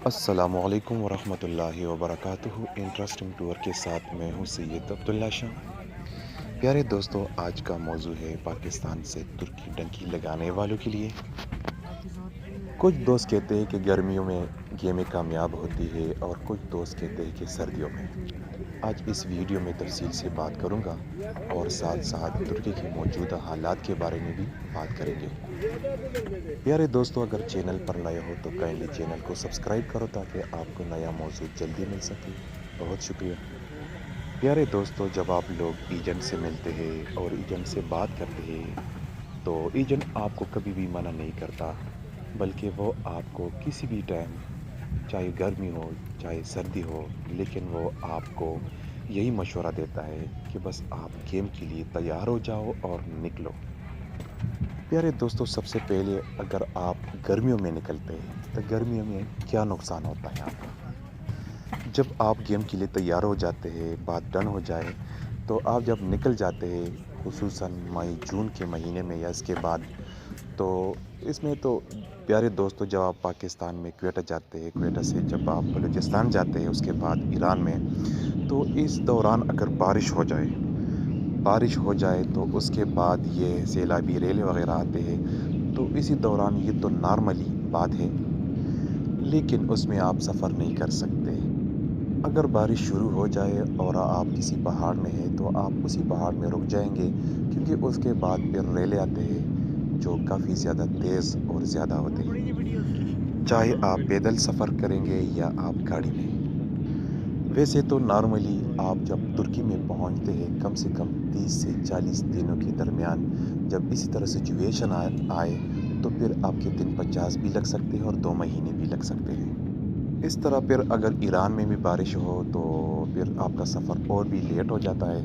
السلام علیکم ورحمۃ اللہ وبرکاتہ۔ انٹرسٹنگ ٹور کے ساتھ میں ہوں سید عبداللہ شاہ۔ پیارے دوستو، آج کا موضوع ہے پاکستان سے ترکی ڈنکی لگانے والوں کے لیے۔ کچھ دوست کہتے ہیں کہ گرمیوں میں گیمیں کامیاب ہوتی ہے اور کچھ دوست کہتے ہیں کہ سردیوں میں۔ آج اس ویڈیو میں تفصیل سے بات کروں گا اور ساتھ ساتھ ترکی کے موجودہ حالات کے بارے میں بھی بات کریں گے۔ پیارے دوستو، اگر چینل پر نئے ہو تو کائنڈلی چینل کو سبسکرائب کرو تاکہ آپ کو نیا موضوع جلدی مل سکے۔ بہت شکریہ۔ پیارے دوستو، جب آپ لوگ ایجنٹ سے ملتے ہیں اور ایجنٹ سے بات کرتے ہیں تو ایجنٹ آپ کو کبھی بھی منع نہیں کرتا، بلکہ وہ آپ کو کسی بھی ٹائم، چاہے گرمی ہو چاہے سردی ہو، لیکن وہ آپ کو یہی مشورہ دیتا ہے کہ بس آپ گیم کے لیے تیار ہو جاؤ اور نکلو۔ پیارے دوستو، سب سے پہلے اگر آپ گرمیوں میں نکلتے ہیں تو گرمیوں میں کیا نقصان ہوتا ہے آپ کا؟ جب آپ گیم کے لیے تیار ہو جاتے ہیں، بات ڈن ہو جائے تو آپ جب نکل جاتے ہیں، خصوصاً مئی جون کے مہینے میں یا اس کے بعد، تو اس میں تو پیارے دوستو جب آپ پاکستان میں کوئٹہ جاتے ہیں، کوئٹہ سے جب آپ بلوچستان جاتے ہیں، اس کے بعد ایران میں، تو اس دوران اگر بارش ہو جائے تو اس کے بعد یہ سیلابی ریلیں وغیرہ آتے ہیں، تو اسی دوران یہ تو نارملی بات ہے، لیکن اس میں آپ سفر نہیں کر سکتے۔ اگر بارش شروع ہو جائے اور آپ کسی پہاڑ میں ہیں تو آپ اسی پہاڑ میں رک جائیں گے، کیونکہ اس کے بعد پھر ریلیں آتے ہیں جو کافی زیادہ تیز اور زیادہ ہوتے ہیں، چاہے آپ پیدل سفر کریں گے یا آپ گاڑی میں۔ ویسے تو نارملی آپ جب ترکی میں پہنچتے ہیں کم سے کم 30 سے 40 دنوں کے درمیان، جب اسی طرح سچویشن آئے تو پھر آپ کے دن 50 بھی لگ سکتے ہیں اور 2 مہینے بھی لگ سکتے ہیں۔ اس طرح پھر اگر ایران میں بھی بارش ہو تو پھر آپ کا سفر اور بھی لیٹ ہو جاتا ہے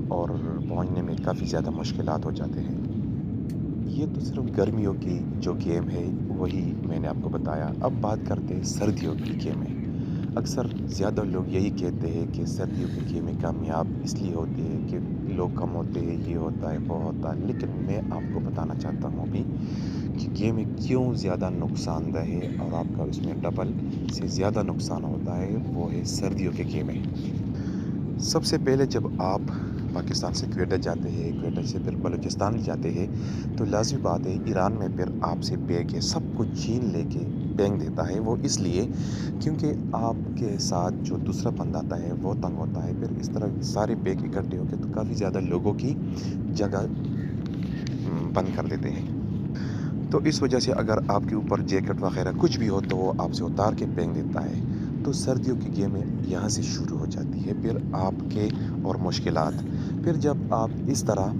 اور پہنچنے میں کافی زیادہ مشکلات ہو جاتے ہیں۔ یہ تو صرف گرمیوں کی جو گیم ہے وہی میں نے آپ کو بتایا۔ اب بات کرتے ہیں سردیوں کی گیمیں۔ اکثر زیادہ لوگ یہی کہتے ہیں کہ سردیوں کی گیمیں کامیاب اس لیے ہوتی ہے کہ لوگ کم ہوتے ہیں، یہ ہوتا ہے وہ ہوتا ہے، لیکن میں آپ کو بتانا چاہتا ہوں ابھی کہ گیمیں کیوں زیادہ نقصان دہ ہے اور آپ کا اس میں ڈبل سے زیادہ نقصان ہوتا ہے، وہ ہے سردیوں کے گیمیں۔ سب سے پہلے جب آپ پاکستان سے کوئٹہ جاتے ہیں، کوئٹہ سے پھر بلوچستان جاتے ہیں، تو لازمی بات ہے ایران میں پھر آپ سے بیگ ہے سب کچھ چھین لے کے پھینک دیتا ہے۔ وہ اس لیے کیونکہ آپ کے ساتھ جو دوسرا بندہ آتا ہے وہ تنگ ہوتا ہے، پھر اس طرح سارے بیگ اکٹھے ہو کے تو کافی زیادہ لوگوں کی جگہ بند کر دیتے ہیں۔ تو اس وجہ سے اگر آپ کے اوپر جیکٹ وغیرہ کچھ بھی ہو تو وہ آپ سے اتار کے پھینک دیتا ہے۔ تو سردیوں کی گیمیں یہاں سے شروع ہو جاتی ہے، پھر آپ کے اور مشکلات۔ پھر جب آپ اس طرح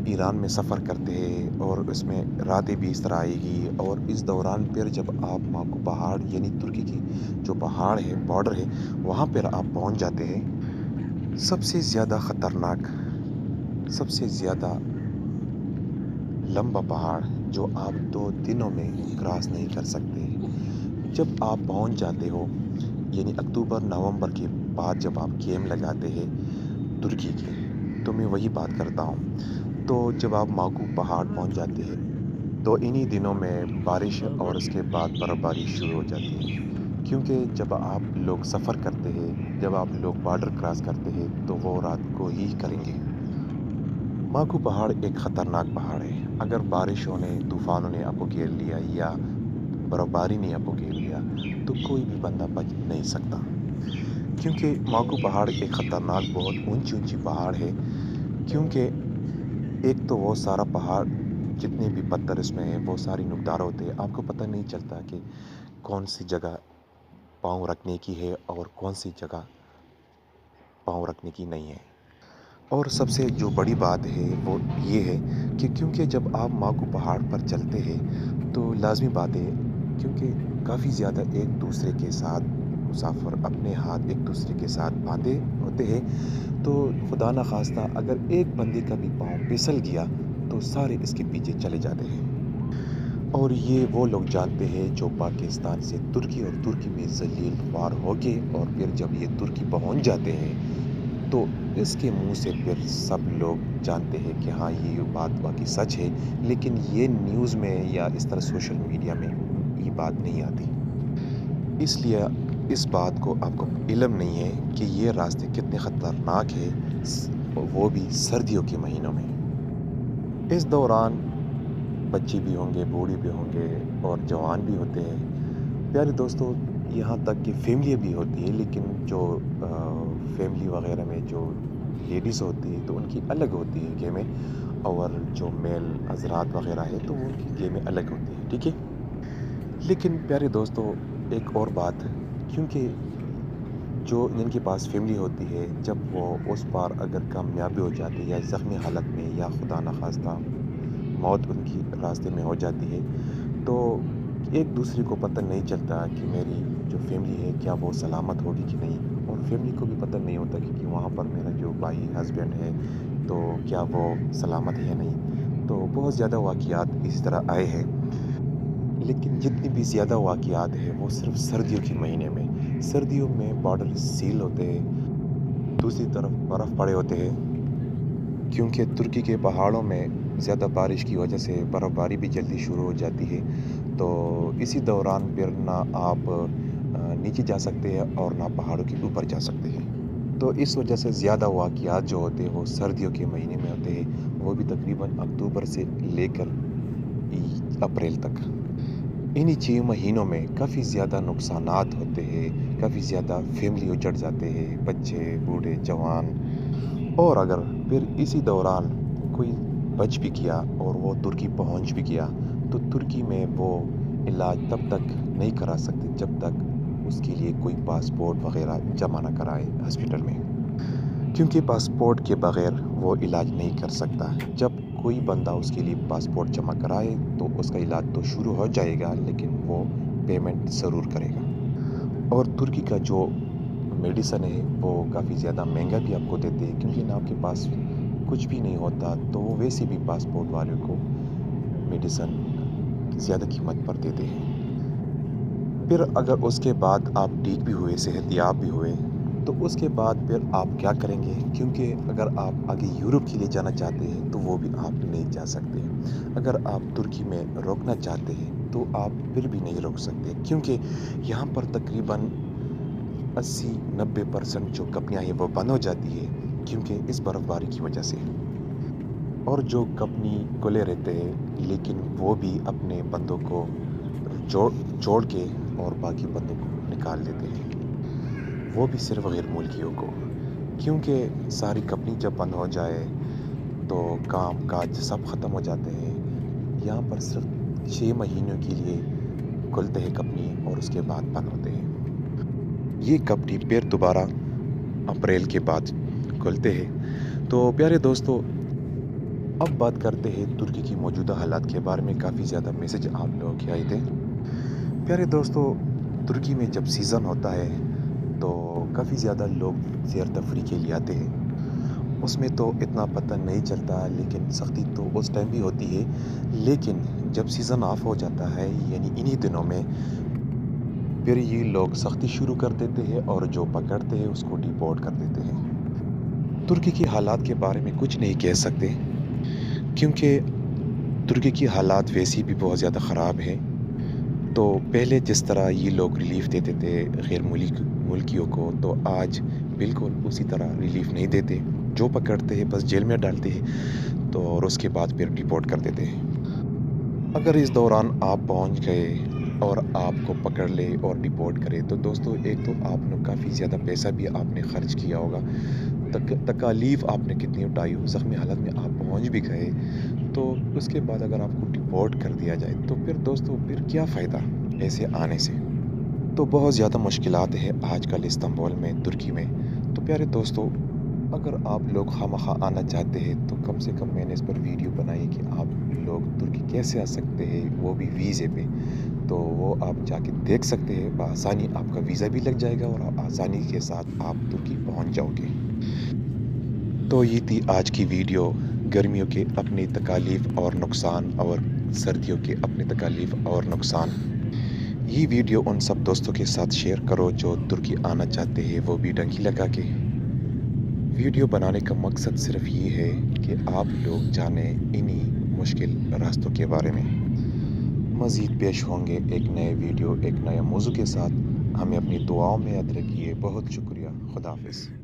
ایران میں سفر کرتے ہیں اور اس میں راتیں بھی اس طرح آئے گی، اور اس دوران پھر جب آپ ماکو پہاڑ یعنی ترکی کی جو پہاڑ ہے، بارڈر ہے، وہاں پر آپ پہنچ جاتے ہیں، سب سے زیادہ خطرناک، سب سے زیادہ لمبا پہاڑ جو آپ 2 دنوں میں کراس نہیں کر سکتے۔ جب آپ پہنچ جاتے ہو یعنی اکتوبر نومبر کے بعد جب آپ گیم لگاتے ہیں ترکی کی، تو میں وہی بات کرتا ہوں، تو جب آپ ماکو پہاڑ پہنچ جاتے ہیں تو انہی دنوں میں بارش اور اس کے بعد برف باری شروع ہو جاتی ہے، کیونکہ جب آپ لوگ سفر کرتے ہیں، جب آپ لوگ بارڈر کراس کرتے ہیں تو وہ رات کو ہی کریں گے۔ ماکو پہاڑ ایک خطرناک پہاڑ ہے، اگر بارشوں نے، طوفانوں نے آپ کو گھیر لیا یا برف باری نے آپ کو گھیر لیا تو کوئی بھی بندہ بچ نہیں سکتا، کیونکہ ماکو پہاڑ ایک خطرناک بہت اونچی پہاڑ ہے، کیونکہ ایک تو وہ سارا پہاڑ جتنے بھی پتھر اس میں ہیں وہ ساری نوکدار ہوتے ہیں، آپ کو پتہ نہیں چلتا کہ کون سی جگہ پاؤں رکھنے کی ہے اور کون سی جگہ پاؤں رکھنے کی نہیں ہے۔ اور سب سے جو بڑی بات ہے وہ یہ ہے کہ کیونکہ جب آپ ماکو پہاڑ پر چلتے ہیں تو لازمی بات ہے، کیونکہ کافی زیادہ ایک دوسرے کے ساتھ مسافر اپنے ہاتھ ایک دوسرے کے ساتھ باندھے ہوتے ہیں، تو خدا نخواستہ اگر ایک بندے کا بھی پاؤں پھسل گیا تو سارے اس کے پیچھے چلے جاتے ہیں۔ اور یہ وہ لوگ جانتے ہیں جو پاکستان سے ترکی اور ترکی میں ذلیل خوار ہو کے اور پھر جب یہ ترکی پہنچ جاتے ہیں تو اس کے منہ سے پھر سب لوگ جانتے ہیں کہ ہاں یہ بات واقعی سچ ہے، لیکن یہ نیوز میں یا اس طرح سوشل میڈیا میں یہ بات نہیں آتی۔ اس لیے اس بات کو آپ کو علم نہیں ہے کہ یہ راستے کتنے خطرناک ہیں، وہ بھی سردیوں کے مہینوں میں۔ اس دوران بچے بھی ہوں گے، بوڑھے بھی ہوں گے اور جوان بھی ہوتے ہیں۔ پیارے دوستو، یہاں تک کہ فیملی بھی ہوتی ہے، لیکن جو فیملی وغیرہ میں جو لیڈیز ہوتی ہے تو ان کی الگ ہوتی ہے گیمیں، اور جو میل حضرات وغیرہ ہے تو ان کی گیمیں الگ ہوتی ہیں، ٹھیک ہے۔ لیکن پیارے دوستو، ایک اور بات، کیونکہ جو جن کے پاس فیملی ہوتی ہے، جب وہ اس پار اگر کامیابی ہو جاتی ہے یا زخمی حالت میں یا خدا نخواستہ موت ان کی راستے میں ہو جاتی ہے، تو ایک دوسرے کو پتہ نہیں چلتا کہ میری جو فیملی ہے کیا وہ سلامت ہوگی کہ نہیں، اور فیملی کو بھی پتہ نہیں ہوتا کہ وہاں پر میرا جو بھائی ہسبینڈ ہے تو کیا وہ سلامت ہے یا نہیں۔ تو بہت زیادہ واقعات اسی طرح آئے ہیں، لیکن جتنی بھی زیادہ واقعات ہیں وہ صرف سردیوں کے مہینے میں۔ سردیوں میں بارڈر سیل ہوتے ہیں، دوسری طرف برف پڑے ہوتے ہیں، کیونکہ ترکی کے پہاڑوں میں زیادہ بارش کی وجہ سے برف باری بھی جلدی شروع ہو جاتی ہے۔ تو اسی دوران پھر نہ آپ نیچے جا سکتے ہیں اور نہ پہاڑوں کے اوپر جا سکتے ہیں۔ تو اس وجہ سے زیادہ واقعات جو ہوتے ہیں وہ سردیوں کے مہینے میں ہوتے ہیں، وہ بھی تقریباً اکتوبر سے لے کر اپریل تک۔ انہی 6 مہینوں میں کافی زیادہ نقصانات ہوتے ہیں، کافی زیادہ فیملی اجڑ جاتے ہیں، بچے، بوڑھے، جوان۔ اور اگر پھر اسی دوران کوئی بچ بھی گیا اور وہ ترکی پہنچ بھی گیا، تو ترکی میں وہ علاج تب تک نہیں کرا سکتے جب تک اس کے لیے کوئی پاسپورٹ وغیرہ جمع نہ کرائے ہاسپٹل میں، کیونکہ پاسپورٹ کے بغیر وہ علاج نہیں کر سکتا۔ جب کوئی بندہ اس کے لیے پاسپورٹ جمع کرائے تو اس کا علاج تو شروع ہو جائے گا، لیکن وہ پیمنٹ ضرور کرے گا۔ اور ترکی کا جو میڈیسن ہے وہ کافی زیادہ مہنگا بھی آپ کو دیتے ہیں، کیونکہ نہ آپ کے پاس کچھ بھی نہیں ہوتا تو وہ ویسے بھی پاسپورٹ والوں کو میڈیسن زیادہ قیمت پر دیتے ہیں۔ پھر اگر اس کے بعد آپ ٹھیک بھی ہوئے، صحت یاب بھی ہوئے، تو اس کے بعد پھر آپ کیا کریں گے؟ کیونکہ اگر آپ آگے یورپ کے لیے جانا چاہتے ہیں تو وہ بھی آپ نہیں جا سکتے۔ اگر آپ ترکی میں روکنا چاہتے ہیں تو آپ پھر بھی نہیں روک سکتے، کیونکہ یہاں پر تقریباً 80-90% جو کمپنیاں ہیں وہ بند ہو جاتی ہے، کیونکہ اس برف باری کی وجہ سے۔ اور جو کمپنی کھلے رہتے ہیں لیکن وہ بھی اپنے بندوں کو چھوڑ کے اور باقی بندوں کو نکال دیتے ہیں، وہ بھی صرف غیر ملکیوں کو، کیونکہ ساری کمپنی جب بند ہو جائے تو کام کاج سب ختم ہو جاتے ہیں۔ یہاں پر صرف 6 مہینوں کے لیے کھلتے ہیں کمپنی اور اس کے بعد بند ہوتے ہیں۔ یہ کمپنی پھر دوبارہ اپریل کے بعد کھلتے ہیں۔ تو پیارے دوستو، اب بات کرتے ہیں ترکی کی موجودہ حالات کے بارے میں۔ کافی زیادہ میسج آپ لوگوں کے آئے تھے۔ پیارے دوستو، ترکی میں جب سیزن ہوتا ہے تو کافی زیادہ لوگ سیر تفریح کے لیے آتے ہیں۔ اس میں تو اتنا پتہ نہیں چلتا، لیکن سختی تو اس ٹائم بھی ہوتی ہے، لیکن جب سیزن آف ہو جاتا ہے یعنی انہی دنوں میں، پھر یہ لوگ سختی شروع کر دیتے ہیں اور جو پکڑتے ہیں اس کو ڈیپورٹ کر دیتے ہیں۔ ترکی کی حالات کے بارے میں کچھ نہیں کہہ سکتے، کیونکہ ترکی کی حالات ویسی بھی بہت زیادہ خراب ہیں۔ تو پہلے جس طرح یہ لوگ ریلیف دیتے تھے غیر ملکیوں کو، تو آج بالکل اسی طرح ریلیف نہیں دیتے۔ جو پکڑتے ہیں بس جیل میں ڈالتے ہیں تو اور اس کے بعد پھر ڈیپورٹ کر دیتے ہیں۔ اگر اس دوران آپ پہنچ گئے اور آپ کو پکڑ لے اور ڈیپورٹ کرے تو دوستو، ایک تو آپ نے کافی زیادہ پیسہ بھی آپ نے خرچ کیا ہوگا، تکالیف آپ نے کتنی اٹھائی ہو، زخمی حالت میں آپ پہنچ بھی گئے، تو اس کے بعد اگر آپ کو ڈیپورٹ کر دیا جائے تو پھر دوستو پھر کیا فائدہ ایسے آنے سے؟ تو بہت زیادہ مشکلات ہیں آج کل استنبول میں، ترکی میں۔ تو پیارے دوستو، اگر آپ لوگ خواہ آنا چاہتے ہیں تو کم سے کم میں نے اس پر ویڈیو بنائی کہ آپ لوگ ترکی کیسے آ سکتے ہیں، وہ بھی ویزے پہ۔ تو وہ آپ جا کے دیکھ سکتے ہیں، بآسانی آپ کا ویزا بھی لگ جائے گا اور آسانی کے ساتھ آپ ترکی پہنچ جاؤ گے۔ تو یہ تھی آج کی ویڈیو، گرمیوں کے اپنی تکالیف اور نقصان اور سردیوں کے اپنے تکالیف اور نقصان۔ یہ ویڈیو ان سب دوستوں کے ساتھ شیئر کرو جو ترکی آنا چاہتے ہیں، وہ بھی ڈنکی لگا کے۔ ویڈیو بنانے کا مقصد صرف یہ ہے کہ آپ لوگ جانیں انہی مشکل راستوں کے بارے میں۔ مزید پیش ہوں گے ایک نئے ویڈیو، ایک نئے موضوع کے ساتھ۔ ہمیں اپنی دعاؤں میں یاد رکھیے۔ بہت شکریہ۔ خدا حافظ۔